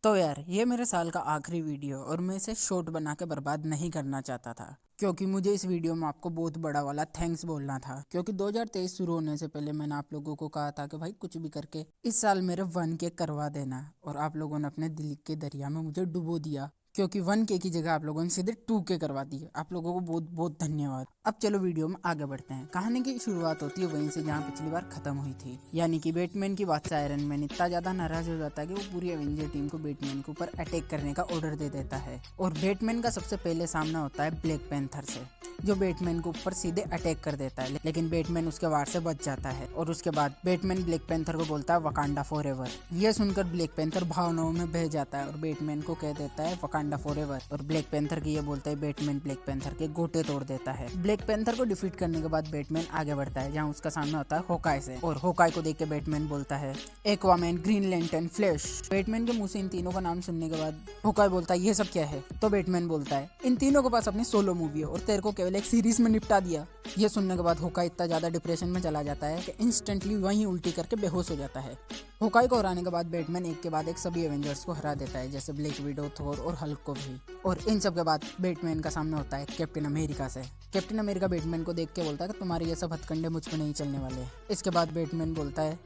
तो यार ये मेरे साल का आखिरी वीडियो और मैं इसे शॉर्ट बना के बर्बाद नहीं करना चाहता था, क्योंकि मुझे इस वीडियो में आपको बहुत बड़ा वाला थैंक्स बोलना था। क्योंकि 2023 शुरू होने से पहले मैंने आप लोगों को कहा था कि भाई कुछ भी करके इस साल मेरे 1K करवा देना, और आप लोगों ने अपने दिल के दरिया में मुझे डुबो दिया। क्योंकि 1K की जगह आप लोगों ने सीधे 2K करवा दी। आप लोगों को बहुत बहुत धन्यवाद। अब चलो वीडियो में आगे बढ़ते हैं। कहानी की शुरुआत होती है वहीं से जहाँ पिछली बार खत्म हुई थी, यानी कि बैटमैन की बात से आयरन मैन इतना ज्यादा नाराज हो जाता है कि वो पूरी एवेंजर टीम को बैटमैन के ऊपर अटैक करने का ऑर्डर दे देता है। और बैटमैन का सबसे पहले सामना होता है ब्लैक पैंथर से, जो बैटमैन के ऊपर सीधे अटैक कर देता है, लेकिन बैटमैन उसके वार से बच जाता है। और उसके बाद बैटमैन ब्लैक पैंथर को बोलता है वकांडा फॉरएवर। यह सुनकर ब्लैक पैंथर भावनाओं में बह जाता है और बैटमैन को कह देता है वकांडा फॉरएवर। और ब्लैक पैंथर की ये बोलता है बैटमैन ब्लैक पैंथर के गोटे तोड़ देता है। ब्लैक पैंथर को डिफीट करने के बाद बैटमैन आगे बढ़ता है, जहाँ उसका सामना होता है होकाई से। और होकाई को देख के बैटमैन बोलता है Aquaman, green lantern, flash. Batman के मुंह से इन तीनों का नाम सुनने के बाद होकाई बोलता है ये सब क्या है। तो बैटमैन बोलता है इन तीनों के पास अपनी सोलो मूवी है और तेरे को केवल एक सीरीज में निपटा दिया। ये सुनने के बाद होकाई इतना ज्यादा डिप्रेशन में चला जाता है कि इंस्टेंटली वहीं उल्टी करके बेहोश हो जाता है। होकाई को हराने के बाद बैटमैन एक के बाद एक सभी एवेंजर्स को हरा देता है, जैसे ब्लैक विडो, थोर और हल्क को भी। और इन सब के बाद बैटमैन का सामना होता है कैप्टन अमेरिका से। कैप्टन अमेरिका बैटमैन को देख के बोलता है कि तुम्हारे ये सब हथकंडे मुझ पे नहीं चलने वाले। इसके बाद बैटमैन बोलता है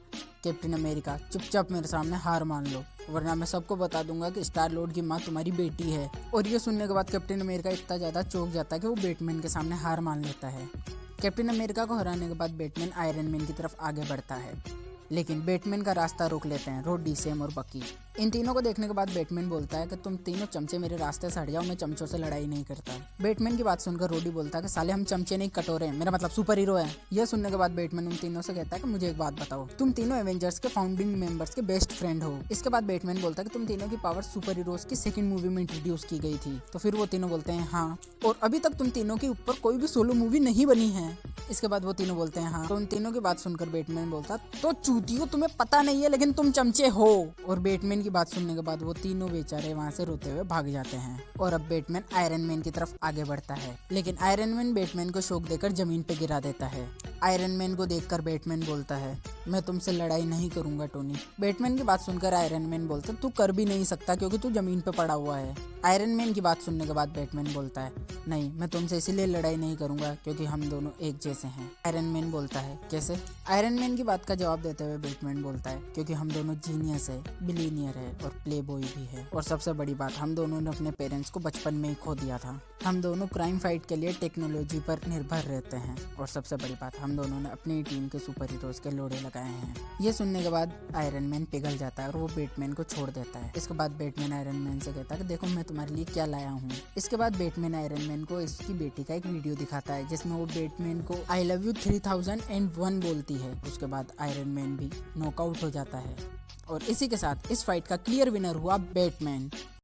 कैप्टन अमेरिका चुपचाप मेरे सामने हार मान लो, वरना मैं सबको बता दूंगा कि स्टार लॉर्ड की माँ तुम्हारी बेटी है। और ये सुनने के बाद कैप्टन अमेरिका इतना ज्यादा चौंक जाता है कि वो बैटमैन के सामने हार मान लेता है। कैप्टन अमेरिका को हराने के बाद बैटमैन आयरन मैन की तरफ आगे बढ़ता है, लेकिन बैटमैन का रास्ता रोक लेते हैं रोडी, सैम और बकी। इन तीनों को देखने के बाद बैटमैन बोलता है कि तुम तीनों चमचे मेरे रास्ते से हट जाओ, मैं चमचों से लड़ाई नहीं करता। बैटमैन की बात सुनकर रोडी बोलता है कि साले हम चमचे नहीं कटोरे हैं, मेरा मतलब सुपर हीरो है। यह सुनने के बाद बैटमैन उन तीनों से कहता है कि मुझे एक बात बताओ, तुम तीनों एवेंजर्स के फाउंडिंग मेंबर्स के बेस्ट फ्रेंड हो। इसके बाद बैटमैन बोलता है कि तुम तीनों की पावर सुपर हीरोज की सेकंड मूवी में इंट्रोड्यूस की गई थी। तो फिर वो तीनों बोलते हैं हाँ, और अभी तक तुम तीनों के ऊपर कोई भी सोलो मूवी नहीं बनी है। इसके बाद वो तीनों बोलते हैं हाँ। तो उन तीनों की बात सुनकर बैटमैन बोलता तो चूतियो तुम्हें पता नहीं है लेकिन तुम चमचे हो। और बैटमैन की बात सुनने के बाद वो तीनों बेचारे वहाँ से रोते हुए भाग जाते हैं। और अब बैटमैन आयरन मैन की तरफ आगे बढ़ता है, लेकिन आयरन मैन बैटमैन को शॉक देकर जमीन पे गिरा देता है। आयरन मैन को देखकर बैटमैन बोलता है मैं तुमसे लड़ाई नहीं करूंगा टोनी। बैटमैन की बात सुनकर आयरन मैन बोलता तू कर भी नहीं सकता क्योंकि तू जमीन पे पड़ा हुआ है। आयरन मैन की बात सुनने के बाद बैटमैन बोलता है नहीं, मैं तुमसे इसीलिए लड़ाई नहीं करूंगा क्योंकि हम दोनों एक जैसे हैं। आयरन मैन बोलता है कैसे? आयरन मैन की बात का जवाब देते हुए बैटमैन बोलता है क्योंकि हम दोनों जीनियस है, बिलीनियर है और प्ले बॉय भी है। और सबसे बड़ी बात, हम दोनों ने अपने पेरेंट्स को बचपन में ही खो दिया था। हम दोनों क्राइम फाइट के लिए टेक्नोलॉजी पर निर्भर रहते हैं। और सबसे बड़ी बात, हम दोनों ने अपनी टीम के सुपर हीरोज के लोड़े लगाए हैं। ये सुनने के बाद आयरन मैन पिघल जाता है और वो बैटमैन को छोड़ देता है। इसके बाद बैटमैन आयरन मैन से कहता है कि देखो मैं तुम्हारे लिए क्या लाया हूँ। इसके बाद बैटमैन आयरन मैन को इसकी बेटी का एक वीडियो दिखाता है जिसमें वो बैटमैन को आई लव यू 3001 बोलती है। उसके बाद आयरन मैन भी नॉकआउट हो जाता है। और इसी के साथ इस फाइट का क्लियर विनर हुआ बैटमैन।